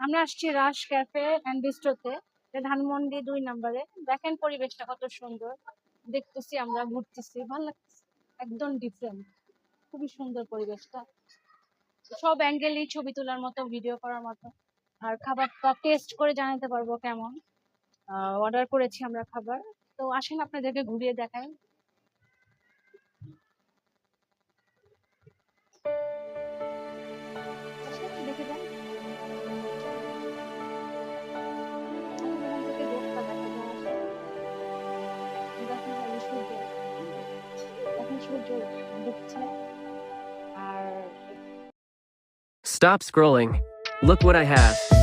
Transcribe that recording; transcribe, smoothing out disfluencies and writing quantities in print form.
আমরা আসছি রাশ cafe and বিস্ট্রোতে, Dhanmondi 2 নম্বরে। দেখেন পরিবেশটা কত সুন্দর, দেখতেছি আমরা, ঘুরতেছি, ভালো লাগতেছে, একদম ডিফারেন্ট, খুবই সুন্দর পরিবেশটা, সব অ্যাঙ্গেলই ছবি তোলার মতো, ভিডিও করার মতো। আর খাবারটা টেস্ট করে জানাতে পারবো কেমন। অর্ডার করেছি আমরা খাবার, তো আসেন আপনাদেরকে ঘুরিয়ে দেখাই। আসেন, দেখে যান। এখন এখান থেকে রোডটা দেখা যায়, আসেন। দেখেন খালি সূর্য, এখন সূর্য ডুবছে। আর Stop scrolling. Look what I have.